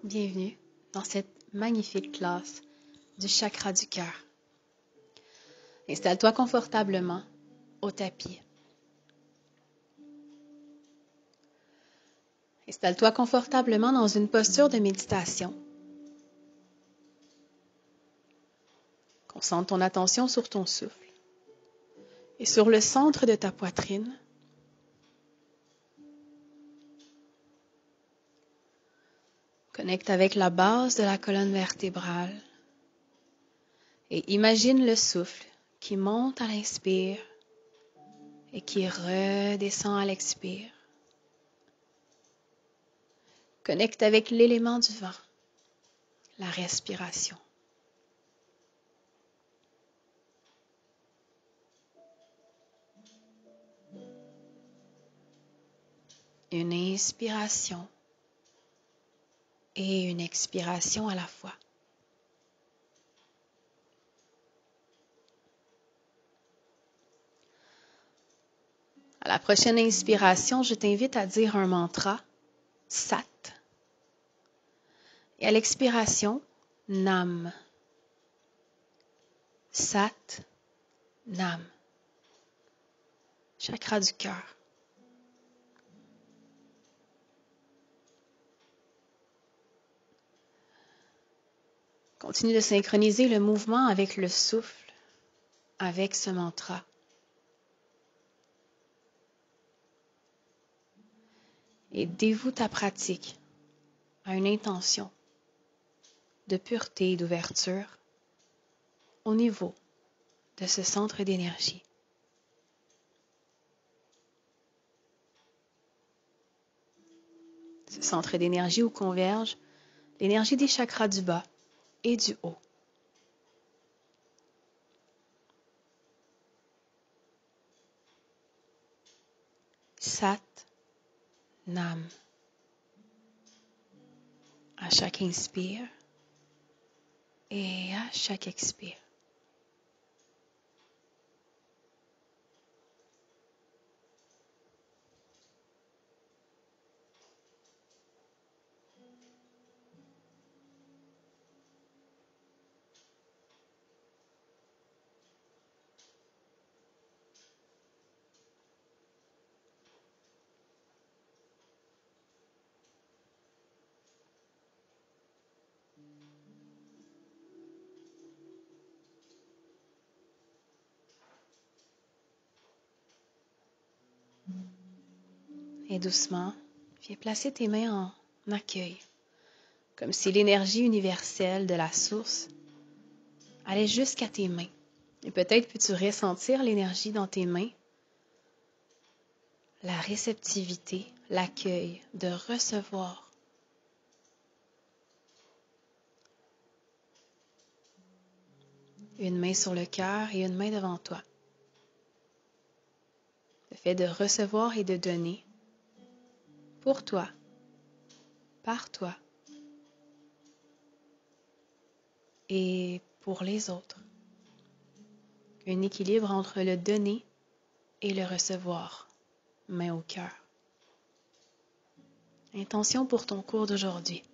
Bienvenue dans cette magnifique classe du chakra du cœur. Installe-toi confortablement au tapis. Installe-toi confortablement dans une posture de méditation. Concentre ton attention sur ton souffle et sur le centre de ta poitrine. Connecte avec la base de la colonne vertébrale et imagine le souffle qui monte à l'inspire et qui redescend à l'expire. Connecte avec l'élément du vent, la respiration. Une inspiration et une expiration à la fois. À la prochaine inspiration, je t'invite à dire un mantra, Sat. Et à l'expiration, Nam. Sat, Nam. Chakra du cœur. Continue de synchroniser le mouvement avec le souffle, avec ce mantra. Et dévoue ta pratique à une intention de pureté et d'ouverture au niveau de ce centre d'énergie. Ce centre d'énergie où converge l'énergie des chakras du bas et du haut. Sat, Nam. À chaque inspire et à chaque expire. Et doucement, viens placer tes mains en accueil, comme si l'énergie universelle de la source allait jusqu'à tes mains. Et peut-être peux-tu ressentir l'énergie dans tes mains, la réceptivité, l'accueil, de recevoir. Une main sur le cœur et une main devant toi. Le fait de recevoir et de donner pour toi, par toi et pour les autres. Un équilibre entre le donner et le recevoir, main au cœur. Intention pour ton cours d'aujourd'hui.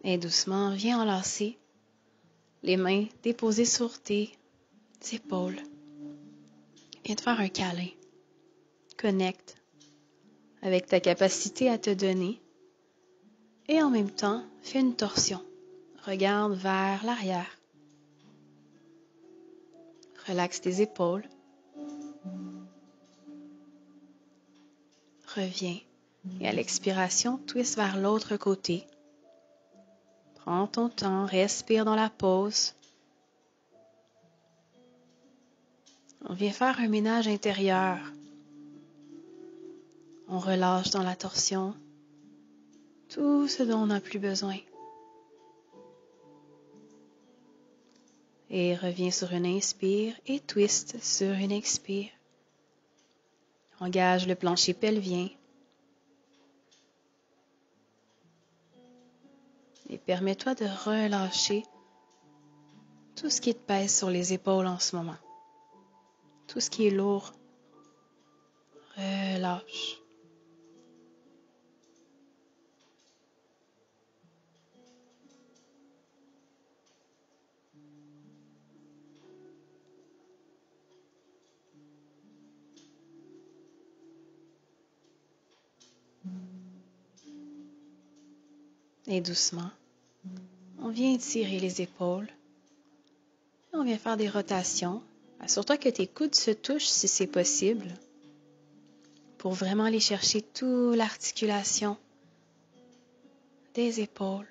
Et doucement, viens enlacer les mains déposées sur tes épaules. Viens te faire un câlin. Connecte avec ta capacité à te donner et en même temps, fais une torsion. Regarde vers l'arrière. Relaxe tes épaules. Reviens et à l'expiration, twist vers l'autre côté. Prends ton temps, respire dans la pause. On vient faire un ménage intérieur. On relâche dans la torsion tout ce dont on n'a plus besoin. Et reviens sur une inspire et twist sur une expire. Engage le plancher pelvien. Et permets-toi de relâcher tout ce qui te pèse sur les épaules en ce moment. Tout ce qui est lourd, relâche. Et doucement, on vient étirer les épaules. On vient faire des rotations. Assure-toi que tes coudes se touchent si c'est possible pour vraiment aller chercher toute l'articulation des épaules.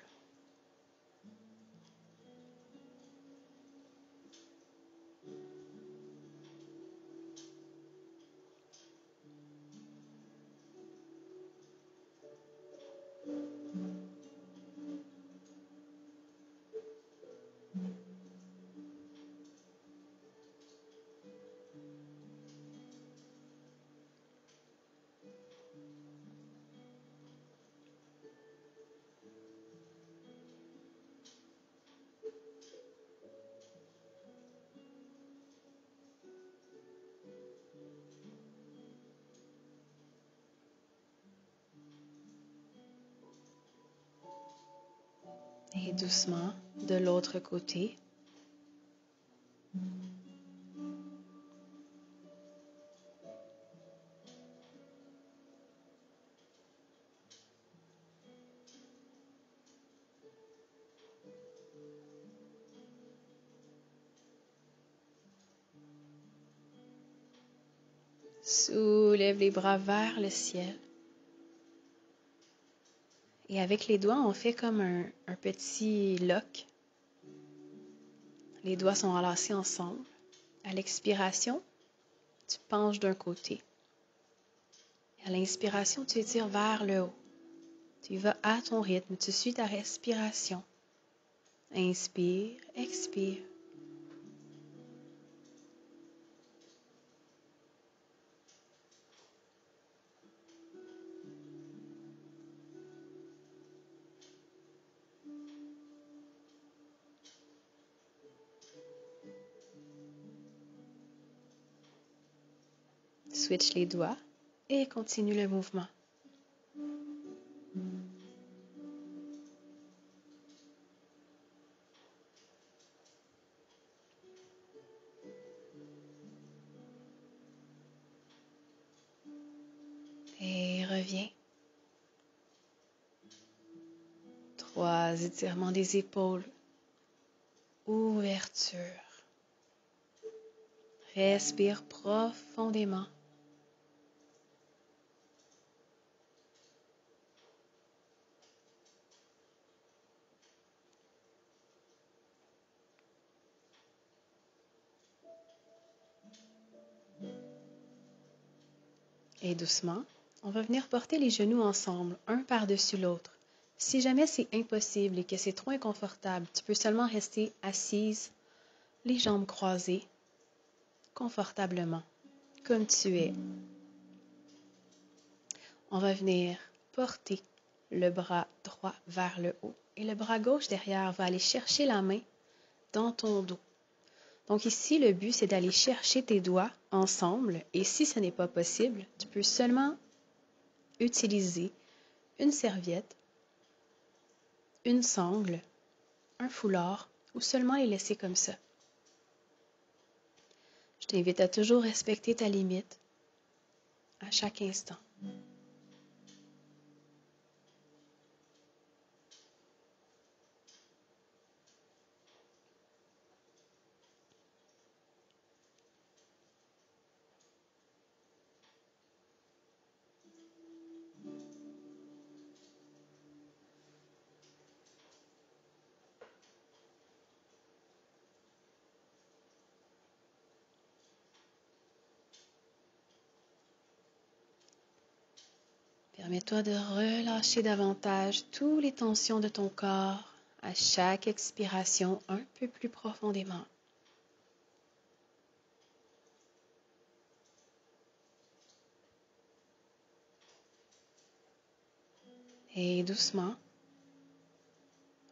Et doucement, de l'autre côté. Soulève les bras vers le ciel. Et avec les doigts, on fait comme un petit lock. Les doigts sont enlacés ensemble. À l'expiration, tu penches d'un côté. À l'inspiration, tu étires vers le haut. Tu vas à ton rythme, tu suis ta respiration. Inspire, expire. Switch les doigts et continue le mouvement. Et reviens. 3 étirements des épaules. Ouverture. Respire profondément. Et doucement, on va venir porter les genoux ensemble, un par-dessus l'autre. Si jamais c'est impossible et que c'est trop inconfortable, tu peux seulement rester assise, les jambes croisées, confortablement, comme tu es. On va venir porter le bras droit vers le haut et le bras gauche derrière va aller chercher la main dans ton dos. Donc ici, le but, c'est d'aller chercher tes doigts ensemble et si ce n'est pas possible, tu peux seulement utiliser une serviette, une sangle, un foulard ou seulement les laisser comme ça. Je t'invite à toujours respecter ta limite à chaque instant. Permets-toi de relâcher davantage toutes les tensions de ton corps à chaque expiration un peu plus profondément. Et doucement,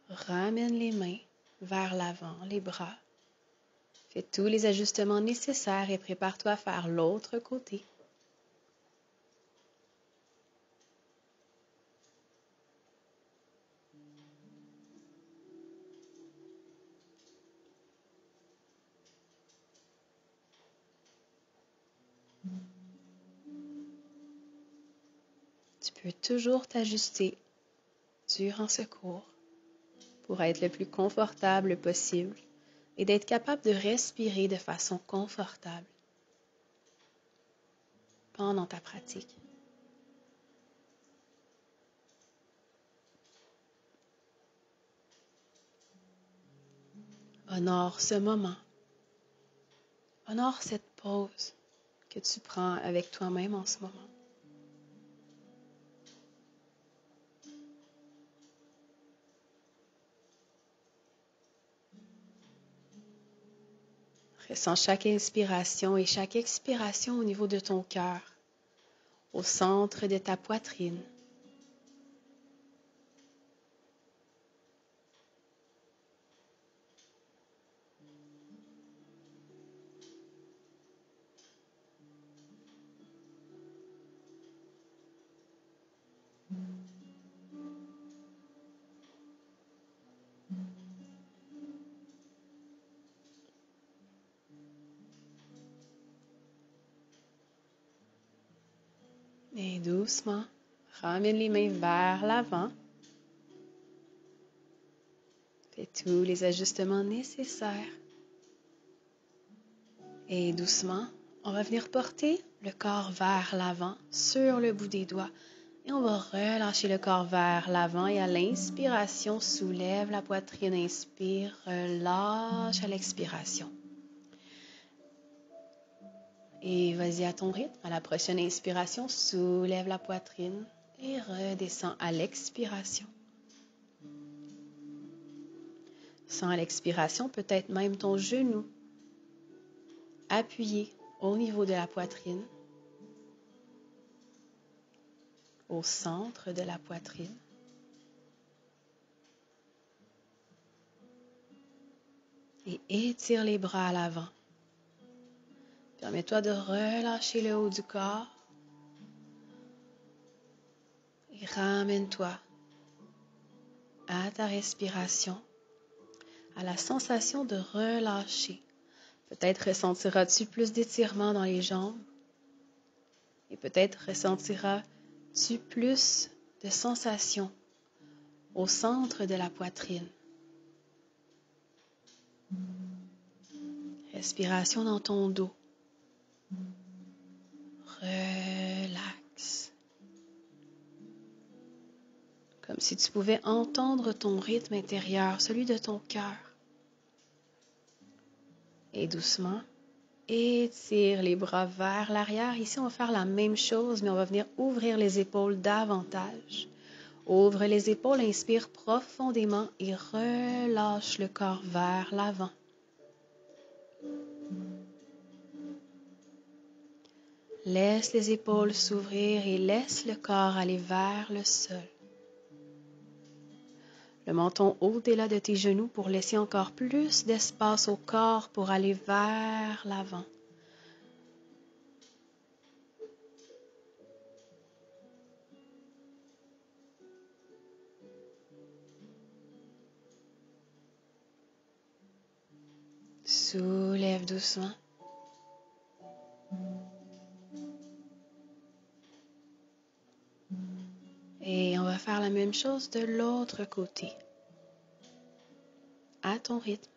ramène les mains vers l'avant, les bras. Fais tous les ajustements nécessaires et prépare-toi à faire l'autre côté. Tu peux toujours t'ajuster durant ce cours pour être le plus confortable possible et d'être capable de respirer de façon confortable pendant ta pratique. Honore ce moment. Honore cette pause que tu prends avec toi-même en ce moment. Ressens chaque inspiration et chaque expiration au niveau de ton cœur, au centre de ta poitrine. Et doucement, ramène les mains vers l'avant. Fais tous les ajustements nécessaires. Et doucement, on va venir porter le corps vers l'avant sur le bout des doigts. Et on va relâcher le corps vers l'avant et à l'inspiration, soulève la poitrine, inspire, relâche à l'expiration. Et vas-y à ton rythme. À la prochaine inspiration, soulève la poitrine et redescends à l'expiration. Sens à l'expiration, peut-être même ton genou appuyé au niveau de la poitrine, au centre de la poitrine. Et étire les bras à l'avant. Permets-toi de relâcher le haut du corps et ramène-toi à ta respiration, à la sensation de relâcher. Peut-être ressentiras-tu plus d'étirement dans les jambes et peut-être ressentiras-tu plus de sensations au centre de la poitrine. Respiration dans ton dos. Relax. Comme si tu pouvais entendre ton rythme intérieur, celui de ton cœur. Et doucement, étire les bras vers l'arrière. Ici, on va faire la même chose, mais on va venir ouvrir les épaules davantage. Ouvre les épaules, inspire profondément et relâche le corps vers l'avant. Laisse les épaules s'ouvrir et laisse le corps aller vers le sol. Le menton au-delà de tes genoux pour laisser encore plus d'espace au corps pour aller vers l'avant. Soulève doucement. Et on va faire la même chose de l'autre côté, à ton rythme.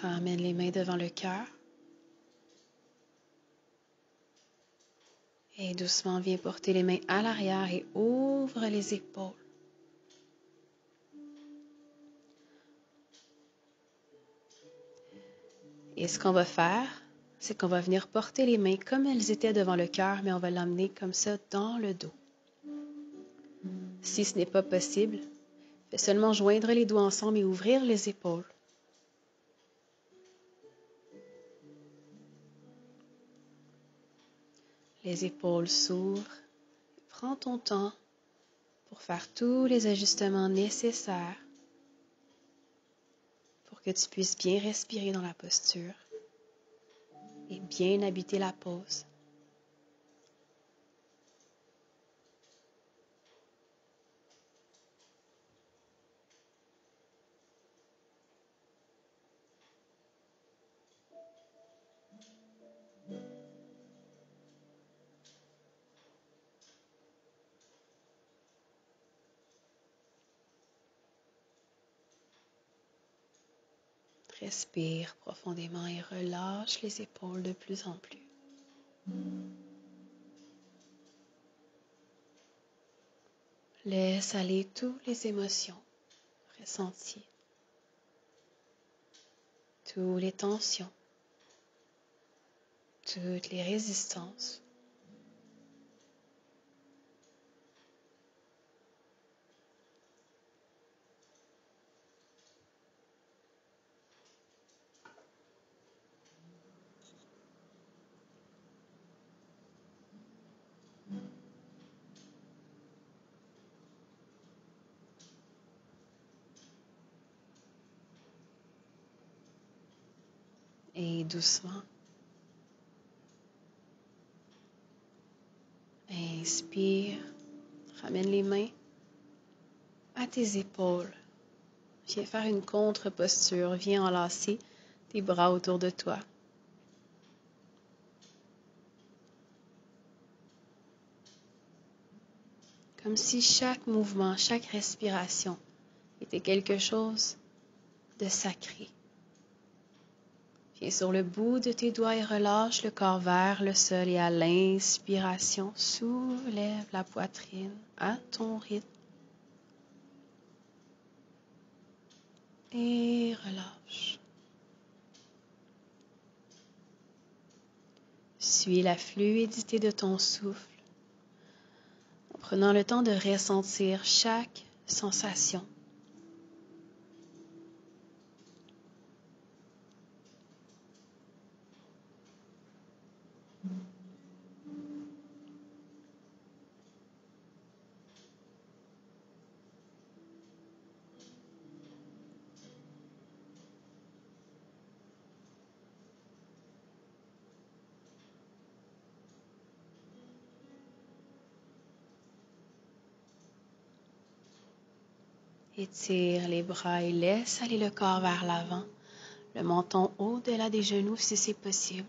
Ramène les mains devant le cœur. Et doucement, viens porter les mains à l'arrière et ouvre les épaules. Et ce qu'on va faire, c'est qu'on va venir porter les mains comme elles étaient devant le cœur, mais on va l'emmener comme ça dans le dos. Si ce n'est pas possible, fais seulement joindre les doigts ensemble et ouvrir les épaules. Les épaules s'ouvrent. Prends ton temps pour faire tous les ajustements nécessaires pour que tu puisses bien respirer dans la posture et bien habiter la pose. Respire profondément et relâche les épaules de plus en plus. Laisse aller toutes les émotions ressenties, toutes les tensions, toutes les résistances. Et doucement, inspire, ramène les mains à tes épaules. Viens faire une contre-posture, viens enlacer tes bras autour de toi. Comme si chaque mouvement, chaque respiration était quelque chose de sacré. Viens sur le bout de tes doigts et relâche le corps vers le sol et à l'inspiration, soulève la poitrine à ton rythme et relâche. Suis la fluidité de ton souffle en prenant le temps de ressentir chaque sensation. Étire les bras et laisse aller le corps vers l'avant, le menton au-delà des genoux si c'est possible.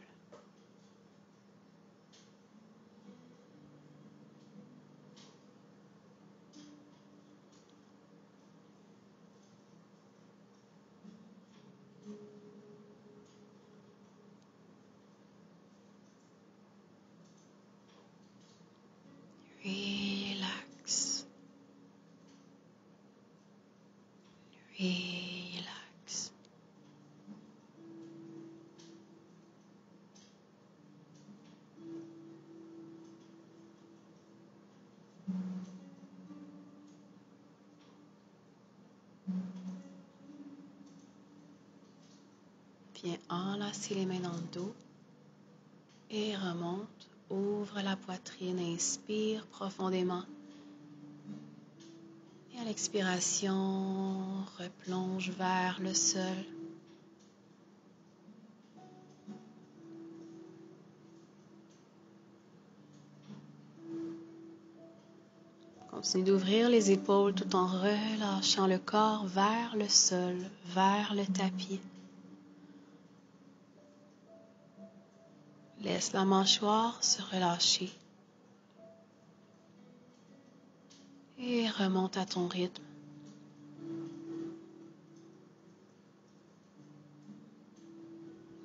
Relax. Relax. Viens enlacer les mains dans le dos et remonte. Ouvre la poitrine, inspire profondément. Et à l'expiration, replonge vers le sol. Continue d'ouvrir les épaules tout en relâchant le corps vers le sol, vers le tapis. Laisse la mâchoire se relâcher. Et remonte à ton rythme.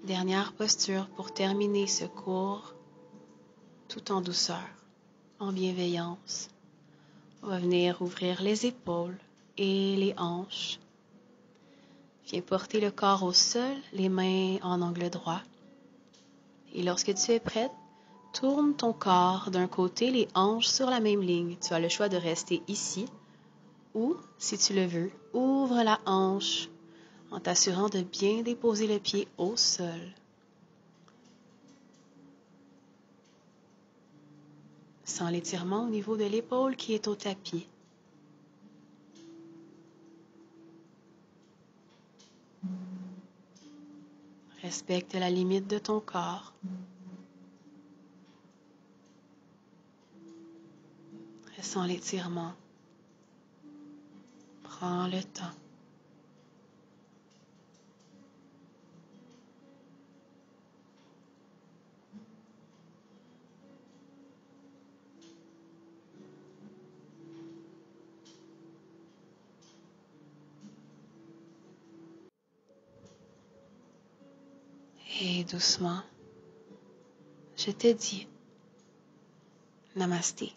Dernière posture pour terminer ce cours tout en douceur. en bienveillance. On va venir ouvrir les épaules et les hanches. Viens porter le corps au sol, les mains en angle droit. Et lorsque tu es prête, tourne ton corps d'un côté, les hanches sur la même ligne. Tu as le choix de rester ici ou, si tu le veux, ouvre la hanche en t'assurant de bien déposer le pied au sol. Sens l'étirement au niveau de l'épaule qui est au tapis. Respecte la limite de ton corps. Ressens l'étirement. Prends le temps. Et doucement, je te dis Namasté.